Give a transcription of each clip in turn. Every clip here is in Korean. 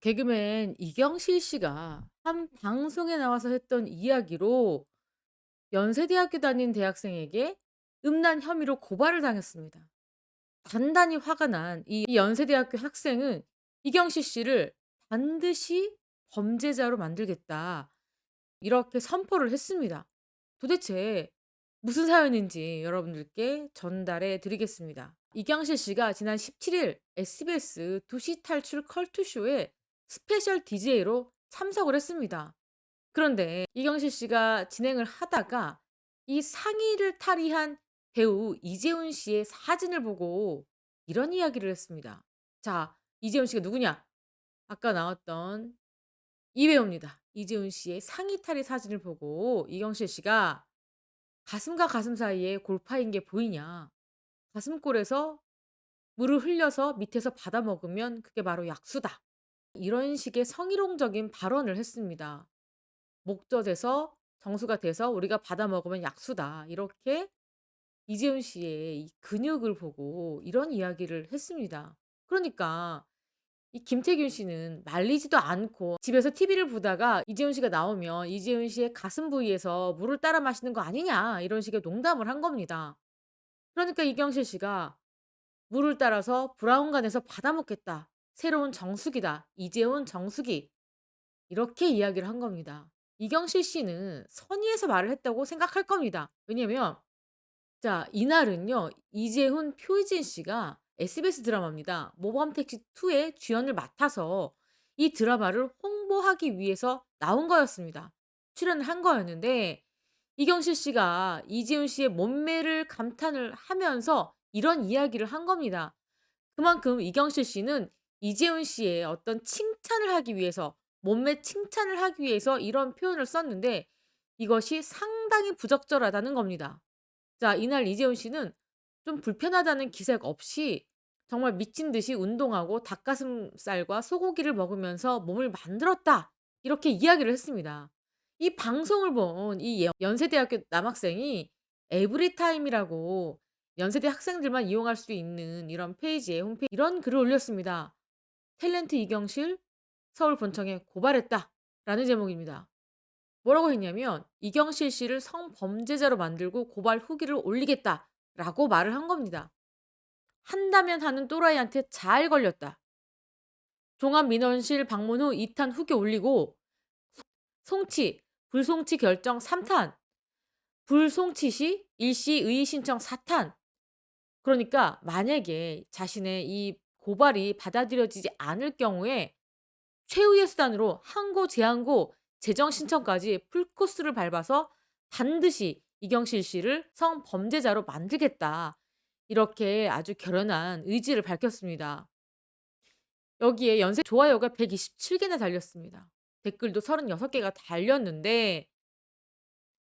개그맨 이경실 씨가 한 방송에 나와서 했던 이야기로 연세대학교 다닌 대학생에게 음란 혐의로 고발을 당했습니다. 단단히 화가 난 이 연세대학교 학생은 이경실 씨를 반드시 범죄자로 만들겠다. 이렇게 선포를 했습니다. 도대체 무슨 사연인지 여러분들께 전달해 드리겠습니다. 이경실 씨가 지난 17일 SBS 도시 탈출 컬투쇼에 스페셜 DJ로 참석을 했습니다. 그런데 이경실 씨가 진행을 하다가 이 상의를 탈의한 배우 이재훈 씨의 사진을 보고 이런 이야기를 했습니다. 자, 이재훈 씨가 누구냐? 아까 나왔던 이 배우입니다. 이재훈 씨의 상의 탈의 사진을 보고 이경실 씨가 "가슴과 가슴 사이에 골파인 게 보이냐? 가슴골에서 물을 흘려서 밑에서 받아 먹으면 그게 바로 약수다." 이런 식의 성희롱적인 발언을 했습니다. "목젖에서 정수가 돼서 우리가 받아 먹으면 약수다." 이렇게 이재훈 씨의 이 근육을 보고 이런 이야기를 했습니다. 그러니까 이 김태균 씨는 말리지도 않고 집에서 TV를 보다가 이재훈 씨가 나오면 "이재훈 씨의 가슴 부위에서 물을 따라 마시는 거 아니냐." 이런 식의 농담을 한 겁니다. 그러니까 이경실 씨가 "물을 따라서 브라운관에서 받아 먹겠다. 새로운 정수기다. 이재훈 정수기." 이렇게 이야기를 한 겁니다. 이경실 씨는 선의에서 말을 했다고 생각할 겁니다. 왜냐면 자, 이날은요, 이재훈, 표이진 씨가 SBS 드라마입니다. 모범택시 2의 주연을 맡아서 이 드라마를 홍보하기 위해서 나온 거였습니다. 출연을 한 거였는데 이경실 씨가 이재훈 씨의 몸매를 감탄을 하면서 이런 이야기를 한 겁니다. 그만큼 이경실 씨는 이재훈 씨의 어떤 칭찬을 하기 위해서, 몸매 칭찬을 하기 위해서 이런 표현을 썼는데 이것이 상당히 부적절하다는 겁니다. 자, 이날 이재훈 씨는 좀 불편하다는 기색 없이 정말 미친 듯이 운동하고 닭가슴살과 소고기를 먹으면서 몸을 만들었다. 이렇게 이야기를 했습니다. 이 방송을 본 이 연세대학교 남학생이 에브리타임이라고 연세대 학생들만 이용할 수 있는 이런 페이지에 홈페이지 이런 글을 올렸습니다. "탤런트 이경실 서울 본청에 고발했다." 라는 제목입니다. 뭐라고 했냐면 "이경실 씨를 성범죄자로 만들고 고발 후기를 올리겠다."라고 말을 한 겁니다. 한다면 하는 또라이한테 잘 걸렸다. 종합민원실 방문 후 2탄 후기 올리고 송치, 불송치 결정 3 탄, 불송치 시 일시 의의 신청 4 탄. 그러니까 만약에 자신의 이 고발이 받아들여지지 않을 경우에 최후의 수단으로 항고, 재항고, 재정 신청까지 풀코스를 밟아서 반드시 이경실 씨를 성범죄자로 만들겠다. 이렇게 아주 결연한 의지를 밝혔습니다. 여기에 연쇄 좋아요가 127 개나 달렸습니다. 댓글도 36 개가 달렸는데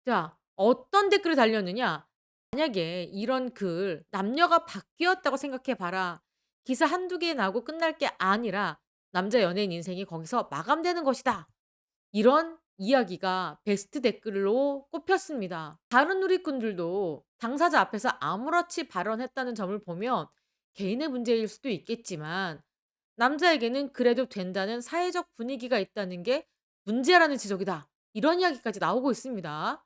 자, 어떤 댓글이 달렸느냐? 만약에 이런 글 남녀가 바뀌었다고 생각해 봐라. 기사 한두 개 나고 끝날 게 아니라 남자 연예인 인생이 거기서 마감되는 것이다. 이런 이야기가 베스트 댓글로 꼽혔습니다. 다른 누리꾼들도 당사자 앞에서 아무렇지 발언했다는 점을 보면 개인의 문제일 수도 있겠지만 남자에게는 그래도 된다는 사회적 분위기가 있다는 게 문제라는 지적이다. 이런 이야기까지 나오고 있습니다.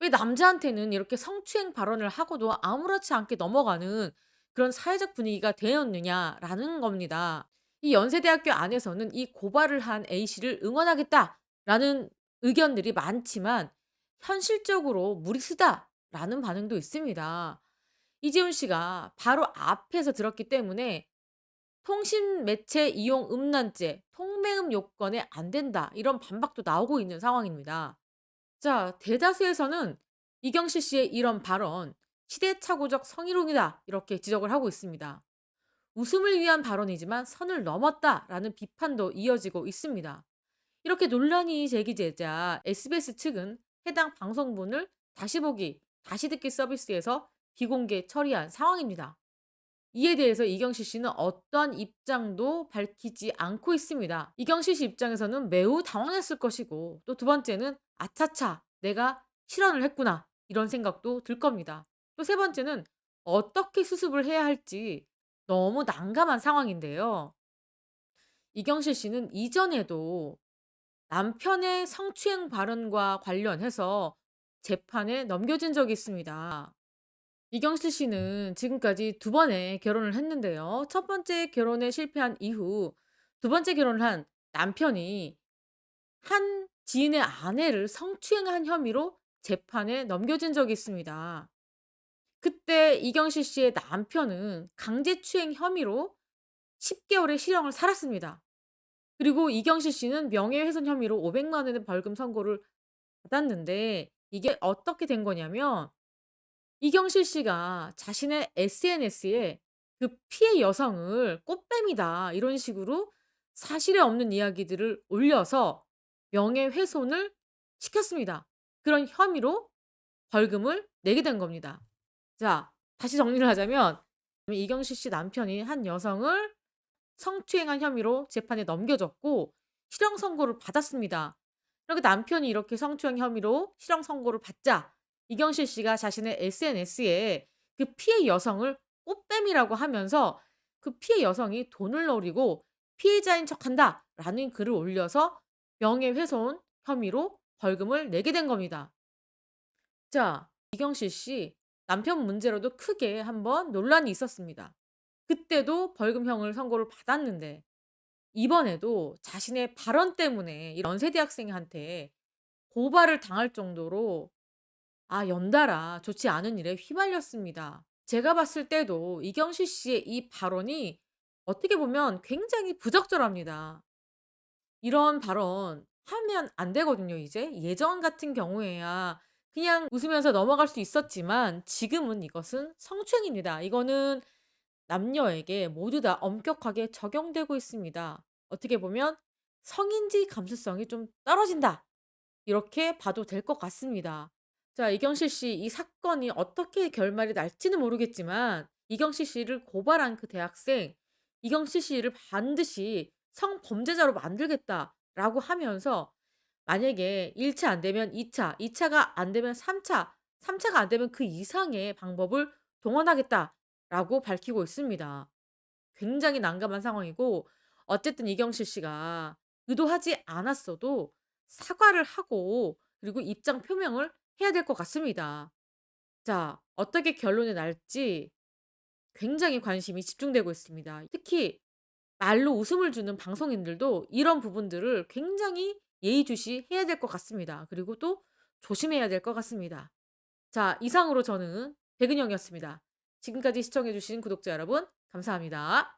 왜 남자한테는 이렇게 성추행 발언을 하고도 아무렇지 않게 넘어가는 그런 사회적 분위기가 되었느냐라는 겁니다. 이 연세대학교 안에서는 이 고발을 한 A씨를 응원하겠다라는 의견들이 많지만 현실적으로 무리수다라는 반응도 있습니다. 이재훈 씨가 바로 앞에서 들었기 때문에 통신 매체 이용 음란죄, 통매음 요건에 안 된다. 이런 반박도 나오고 있는 상황입니다. 자, 대다수에서는 이경실 씨의 이런 발언 "시대착오적 성희롱이다." 이렇게 지적을 하고 있습니다. 웃음을 위한 발언이지만 선을 넘었다라는 비판도 이어지고 있습니다. 이렇게 논란이 제기되자 SBS 측은 해당 방송분을 다시 보기, 다시 듣기 서비스에서 비공개 처리한 상황입니다. 이에 대해서 이경실 씨는 어떠한 입장도 밝히지 않고 있습니다. 이경실 씨 입장에서는 매우 당황했을 것이고 또 두 번째는 '아차차 내가 실언을 했구나.' 이런 생각도 들 겁니다. 또 세 번째는 어떻게 수습을 해야 할지 너무 난감한 상황인데요. 이경실 씨는 이전에도 남편의 성추행 발언과 관련해서 재판에 넘겨진 적이 있습니다. 이경실 씨는 지금까지 두 번의 결혼을 했는데요. 첫 번째 결혼에 실패한 이후 두 번째 결혼을 한 남편이 한 지인의 아내를 성추행한 혐의로 재판에 넘겨진 적이 있습니다. 그때 이경실 씨의 남편은 강제추행 혐의로 10 개월의 실형을 살았습니다. 그리고 이경실 씨는 명예훼손 혐의로 500만 원의 벌금 선고를 받았는데, 이게 어떻게 된 거냐면 이경실 씨가 자신의 SNS에 그 피해 여성을 꽃뱀이다 이런 식으로 사실에 없는 이야기들을 올려서 명예훼손을 시켰습니다. 그런 혐의로 벌금을 내게 된 겁니다. 자, 다시 정리를 하자면 이경실 씨 남편이 한 여성을 성추행한 혐의로 재판에 넘겨졌고 실형 선고를 받았습니다. 그렇게 남편이 이렇게 성추행 혐의로 실형 선고를 받자 이경실 씨가 자신의 SNS에 그 피해 여성을 꽃뱀이라고 하면서 그 피해 여성이 돈을 노리고 피해자인 척한다라는 글을 올려서 명예훼손 혐의로 벌금을 내게 된 겁니다. 자, 이경실 씨 남편 문제로도 크게 한번 논란이 있었습니다. 그때도 벌금형을 선고를 받았는데 이번에도 자신의 발언 때문에 이 연세대 학생한테 고발을 당할 정도로 연달아 좋지 않은 일에 휘말렸습니다. 제가 봤을 때도 이경실 씨의 이 발언이 어떻게 보면 굉장히 부적절합니다. 이런 발언 하면 안 되거든요 이제. 예전 같은 경우에야 그냥 웃으면서 넘어갈 수 있었지만 지금은 이것은 성추행입니다. 이거는 남녀에게 모두 다 엄격하게 적용되고 있습니다. 어떻게 보면 '성인지 감수성이 좀 떨어진다.' 이렇게 봐도 될 것 같습니다. 자, 이경실 씨 이 사건이 어떻게 결말이 날지는 모르겠지만 이경실 씨를 고발한 그 대학생, 이경실 씨를 반드시 성범죄자로 만들겠다라고 하면서 만약에 1 차 안 되면 2 차, 2 차가 안 되면 3 차, 3 차가 안 되면 그 이상의 방법을 동원하겠다라고 밝히고 있습니다. 굉장히 난감한 상황이고 어쨌든 이경실 씨가 의도하지 않았어도 사과를 하고 그리고 입장 표명을 해야 될 것 같습니다. 자, 어떻게 결론이 날지 굉장히 관심이 집중되고 있습니다. 특히 말로 웃음을 주는 방송인들도 이런 부분들을 굉장히 예의주시해야 될 것 같습니다. 그리고 또 조심해야 될 것 같습니다. 자, 이상으로 저는 백은영이었습니다. 지금까지 시청해 주신 구독자 여러분 감사합니다.